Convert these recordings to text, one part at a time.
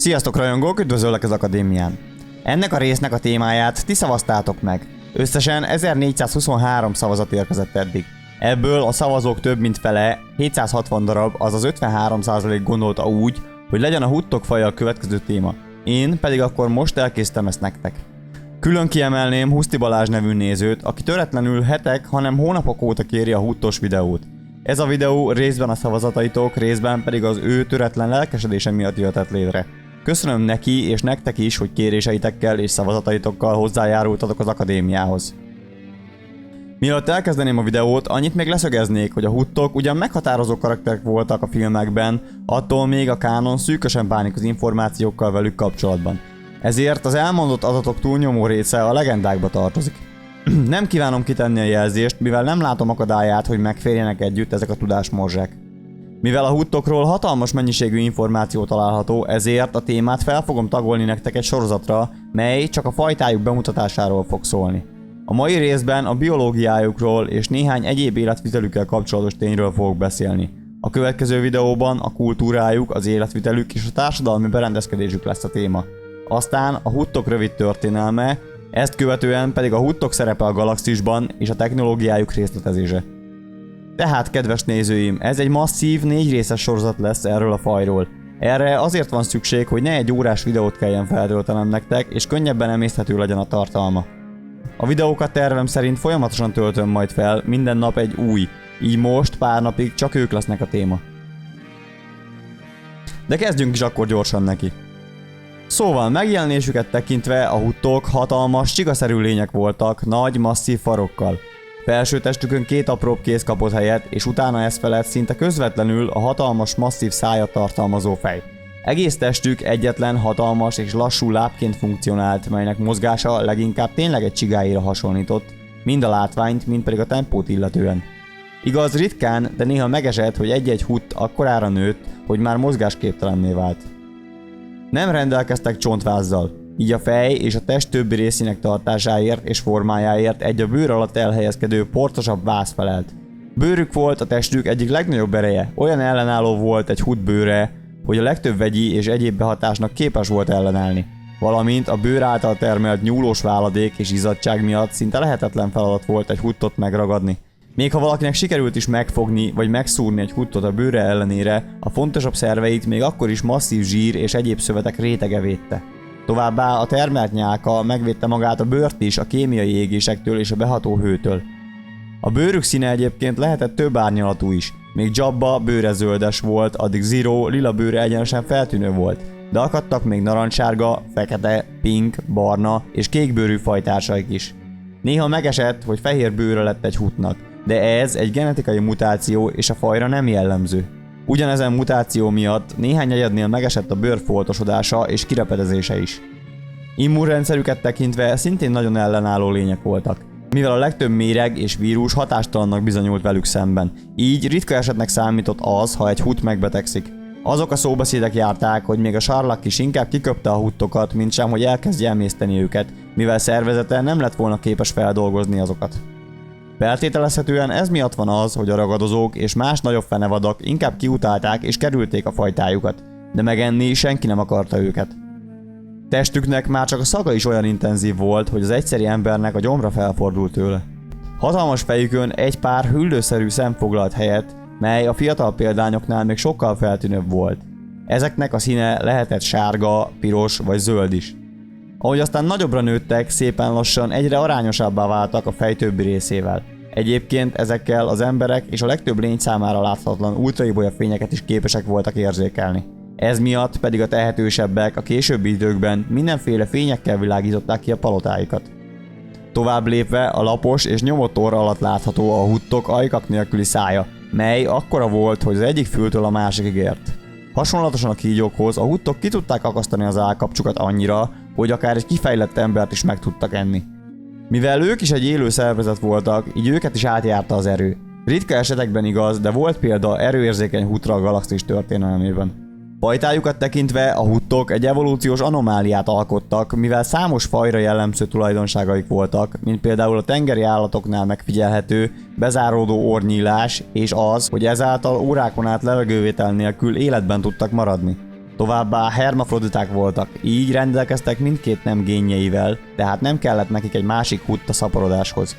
Sziasztok rajongók, üdvözöllek az akadémián! Ennek a résznek a témáját ti szavaztátok meg. Összesen 1423 szavazat érkezett eddig. Ebből a szavazók több mint fele, 760 darab, azaz 53% gondolta úgy, hogy legyen a huttok faja a következő téma. Én pedig akkor most elkészítem ezt nektek. Külön kiemelném Huszti Balázs nevű nézőt, aki töretlenül hetek, hanem hónapok óta kéri a huttos videót. Ez a videó részben a szavazataitok, részben pedig az ő töretlen lelkesedése miatt jöhetett létre. Köszönöm neki és nektek is, hogy kéréseitekkel és szavazataitokkal hozzájárultatok az akadémiához. Mielőtt elkezdeném a videót, annyit még leszögeznék, hogy a huttok ugyan meghatározó karakterek voltak a filmekben, attól még a kánon szűkösen bánik az információkkal velük kapcsolatban. Ezért az elmondott adatok túlnyomó része a legendákba tartozik. Nem kívánom kitenni a jelzést, mivel nem látom akadályát, hogy megférjenek együtt ezek a tudásmorzsák. Mivel a huttokról hatalmas mennyiségű információ található, ezért a témát fel fogom tagolni nektek egy sorozatra, mely csak a fajtájuk bemutatásáról fog szólni. A mai részben a biológiájukról és néhány egyéb életvitelükkel kapcsolatos tényről fogok beszélni. A következő videóban a kultúrájuk, az életvitelük és a társadalmi berendezkedésük lesz a téma. Aztán a huttok rövid történelme, ezt követően pedig a huttok szerepe a galaxisban és a technológiájuk részletezése. Tehát, kedves nézőim, ez egy masszív, 4 részes sorozat lesz erről a fajról. Erre azért van szükség, hogy ne egy órás videót kelljen feltöltenem nektek, és könnyebben emészthető legyen a tartalma. A videókat tervem szerint folyamatosan töltöm majd fel, minden nap egy új, így most pár napig csak ők lesznek a téma. De kezdjünk is akkor gyorsan neki. Szóval megjelenésüket tekintve a huttok hatalmas, csigaszerű lények voltak, nagy, masszív farokkal. Felső testükön 2 apróbb kéz kapott helyet, és utána ez felett szinte közvetlenül a hatalmas, masszív szájat tartalmazó fej. Egész testük egyetlen, hatalmas és lassú lábként funkcionált, melynek mozgása leginkább tényleg egy csigáira hasonlított, mind a látványt, mind pedig a tempót illetően. Igaz, ritkán, de néha megesett, hogy egy-egy hutt akkorára nőtt, hogy már mozgásképtelenné vált. Nem rendelkeztek csontvázzal, így a fej és a test többi részének tartásáért és formájáért egy a bőr alatt elhelyezkedő porcosabb váz felelt. Bőrük volt a testük egyik legnagyobb ereje, olyan ellenálló volt egy hutt bőre, hogy a legtöbb vegyi és egyéb behatásnak képes volt ellenállni. Valamint a bőr által termelt nyúlós váladék és izzadtság miatt szinte lehetetlen feladat volt egy huttot megragadni. Még ha valakinek sikerült is megfogni vagy megszúrni egy huttot a bőre ellenére, a fontosabb szerveit még akkor is masszív zsír és egyéb szövetek rétege védte. Továbbá a termelt nyálka megvédte magát a bőrt is a kémiai égésektől és a beható hőtől. A bőrük színe egyébként lehetett több árnyalatú is, még Jabba bőre zöldes volt, addig Zero lila bőre egyenesen feltűnő volt, de akadtak még narancssárga, fekete, pink, barna és kékbőrű fajtársaik is. Néha megesett, hogy fehér bőre lett egy hutnak, de ez egy genetikai mutáció és a fajra nem jellemző. Ugyanezen mutáció miatt néhány egyednél megesett a bőr foltosodása és kirepedezése is. Immunrendszerüket tekintve szintén nagyon ellenálló lények voltak, mivel a legtöbb méreg és vírus hatástalannak bizonyult velük szemben, így ritka esetnek számított az, ha egy hutt megbetegszik. Azok a szóbeszédek járták, hogy még a sarlak is inkább kiköpte a huttokat, mint sem, hogy elkezdje emészteni őket, mivel szervezete nem lett volna képes feldolgozni azokat. Feltételezhetően ez miatt van az, hogy a ragadozók és más nagyobb fenevadak inkább kiutálták és kerülték a fajtájukat, de megenni senki nem akarta őket. Testüknek már csak a szaga is olyan intenzív volt, hogy az egyszeri embernek a gyomra felfordult tőle. Hatalmas fejükön egy pár hüllőszerű szem foglalt helyet, mely a fiatal példányoknál még sokkal feltűnőbb volt. Ezeknek a színe lehetett sárga, piros vagy zöld is. Ahogy aztán nagyobbra nőttek, szépen lassan egyre arányosabbá váltak a fej többi részével. Egyébként ezekkel az emberek és a legtöbb lény számára láthatatlan ultraibolya fényeket is képesek voltak érzékelni. Ez miatt pedig a tehetősebbek a későbbi időkben mindenféle fényekkel világították ki a palotáikat. Tovább lépve a lapos és nyomott orra alatt látható a huttok ajkak nélküli szája, mely akkora volt, hogy az egyik fültől a másikig ért. Hasonlatosan a kígyókhoz a huttok ki tudták akasztani az állkapcsukat annyira, hogy akár egy kifejlett embert is meg tudtak enni. Mivel ők is egy élő szervezet voltak, így őket is átjárta az erő. Ritka esetekben igaz, de volt példa erőérzékeny huttra a galaxis történelmében. Fajtájukat tekintve a huttok egy evolúciós anomáliát alkottak, mivel számos fajra jellemző tulajdonságaik voltak, mint például a tengeri állatoknál megfigyelhető bezáródó orrnyílás és az, hogy ezáltal órákon át levegővétel nélkül életben tudtak maradni. Továbbá hermafroditák voltak, így rendelkeztek mindkét nem génjeivel, tehát nem kellett nekik egy másik hutt a szaporodáshoz.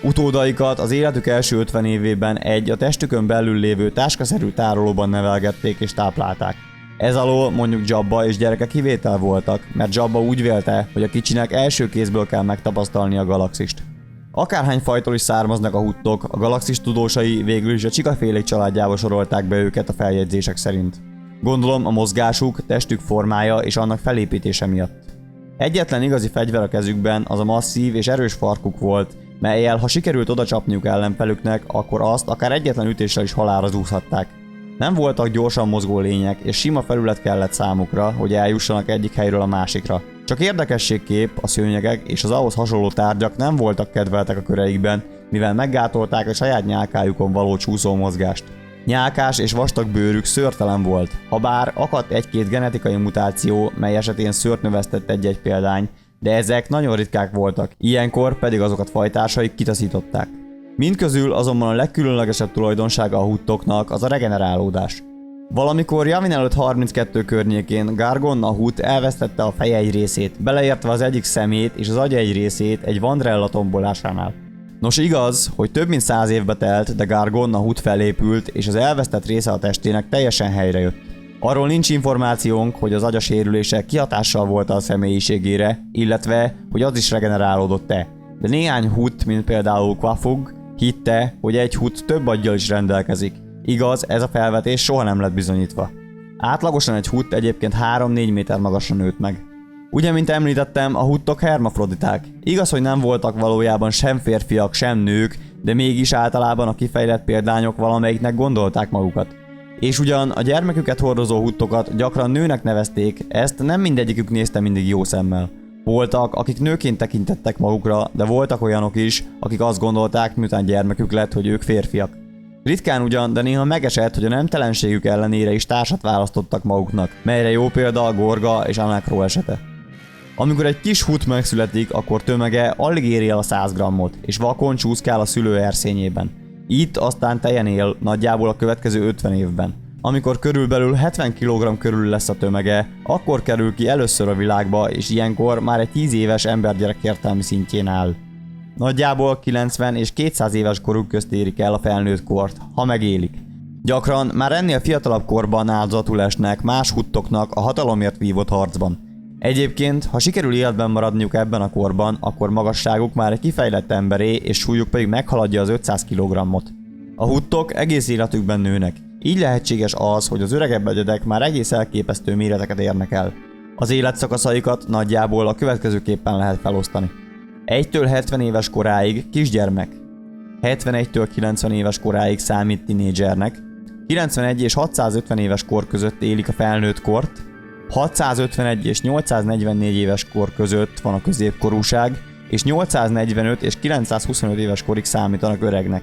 Utódaikat az életük első 50 évében egy a testükön belül lévő táskaszerű tárolóban nevelgették és táplálták. Ez alól mondjuk Jabba és gyereke kivétel voltak, mert Jabba úgy vélte, hogy a kicsinek első kézből kell megtapasztalni a galaxist. Akárhány fajtól is származnak a huttok, a galaxis tudósai végül is a csikafélék családjába sorolták be őket a feljegyzések szerint. Gondolom a mozgásuk, testük formája és annak felépítése miatt. Egyetlen igazi fegyver a kezükben az a masszív és erős farkuk volt, mellyel ha sikerült odacsapniuk ellenfelüknek, akkor azt akár egyetlen ütéssel is halálra zúzhatták. Nem voltak gyorsan mozgó lények, és sima felület kellett számukra, hogy eljussanak egyik helyről a másikra. Csak érdekességképp a szőnyegek és az ahhoz hasonló tárgyak nem voltak kedveltek a köreikben, mivel meggátolták a saját nyálkájukon való csúszó mozgást. Nyálkás és vastag bőrük szőrtelen volt, habár akadt egy-két genetikai mutáció, mely esetén szőrt növesztett egy-egy példány, de ezek nagyon ritkák voltak, ilyenkor pedig azokat fajtársaik kitaszították. Mindközül azonban a legkülönlegesebb tulajdonsága a huttoknak az a regenerálódás. Valamikor Yavin előtt 32 környékén Gargonna Hutt elvesztette a feje egy részét, beleértve az egyik szemét és az agya egy részét egy Vandrella tombolásánál. Nos igaz, hogy több mint 100 évbe telt, de Gargonna Hutt felépült, és az elvesztett része a testének teljesen helyrejött. Arról nincs információnk, hogy az agya sérülése kihatással volt a személyiségére, illetve, hogy az is regenerálódott-e. De néhány Hutt, mint például Quafug, hitte, hogy egy Hutt több aggyal is rendelkezik. Igaz, ez a felvetés soha nem lett bizonyítva. Átlagosan egy Hutt egyébként 3-4 méter magasra nőtt meg. Ugye, mint említettem, a Huttok hermafroditák. Igaz, hogy nem voltak valójában sem férfiak, sem nők, de mégis általában a kifejlett példányok valamelyiknek gondolták magukat. És ugyan a gyermeküket hordozó Huttokat gyakran nőnek nevezték, ezt nem mindegyikük nézte mindig jó szemmel. Voltak, akik nőként tekintettek magukra, de voltak olyanok is, akik azt gondolták, miután gyermekük lett, hogy ők férfiak. Ritkán ugyan, de néha megesett, hogy a nemtelenségük ellenére is társat választottak maguknak, melyre jó példa a Gorga és Anakro esete. Amikor egy kis Hutt megszületik, akkor tömege alig éri el a 100 grammot, és vakon csúszkál a szülő erszényében. Itt aztán tejen él, nagyjából a következő 50 évben. Amikor körülbelül 70 kg körül lesz a tömege, akkor kerül ki először a világba, és ilyenkor már egy 10 éves embergyerek értelmi szintjén áll. Nagyjából 90 és 200 éves koruk közt érik el a felnőtt kort, ha megélik. Gyakran már ennél fiatalabb korban áldozatul esnek más Huttoknak a hatalomért vívott harcban. Egyébként, ha sikerül életben maradniuk ebben a korban, akkor magasságuk már egy kifejlett emberé, és súlyuk pedig meghaladja az 500 kg-ot. A Huttok egész életükben nőnek. Így lehetséges az, hogy az öregebb egyedek már egész elképesztő méreteket érnek el. Az életszakaszaikat nagyjából a következőképpen lehet felosztani. 1-től 70 éves koráig kisgyermek, 71-től 90 éves koráig számít tinédzsernek, 91 és 650 éves kor között élik a felnőtt kort, 651 és 844 éves kor között van a középkorúság, és 845 és 925 éves korig számítanak öregnek.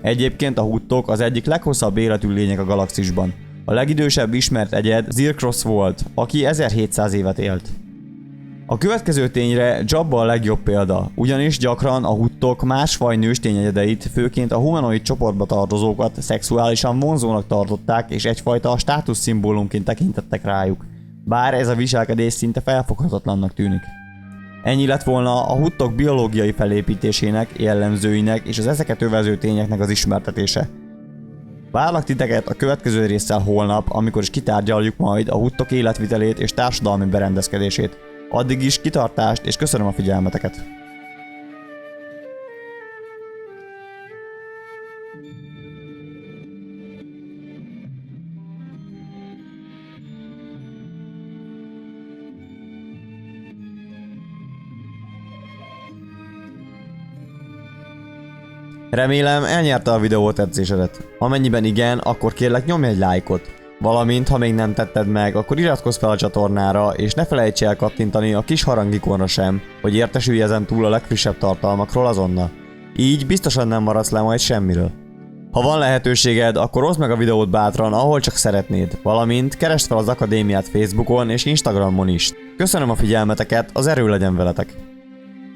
Egyébként a Huttok az egyik leghosszabb életű lények a galaxisban. A legidősebb ismert egyed Zirkrosz volt, aki 1700 évet élt. A következő tényre Jabba a legjobb példa, ugyanis gyakran a Huttok más faj nőstény egyedeit, főként a humanoid csoportba tartozókat szexuálisan vonzónak tartották, és egyfajta státuszszimbólumként tekintettek rájuk. Bár ez a viselkedés szinte felfoghatatlannak tűnik. Ennyi lett volna a Huttok biológiai felépítésének, jellemzőinek és az ezeket övező tényeknek az ismertetése. Várlak titeket a következő résszel holnap, amikor is kitárgyaljuk majd a Huttok életvitelét és társadalmi berendezkedését. Addig is kitartást és köszönöm a figyelmeteket! Remélem elnyerte a videó tetszésedet. Amennyiben igen, akkor kérlek nyomj egy lájkot. Valamint, ha még nem tetted meg, akkor iratkozz fel a csatornára, és ne felejts el kattintani a kis harangikonra sem, hogy értesülj ezen túl a legfrissebb tartalmakról azonnal. Így biztosan nem maradsz le majd semmiről. Ha van lehetőséged, akkor oszd meg a videót bátran, ahol csak szeretnéd, valamint keresd fel az akadémiát Facebookon és Instagramon is. Köszönöm a figyelmeteket, az erő legyen veletek!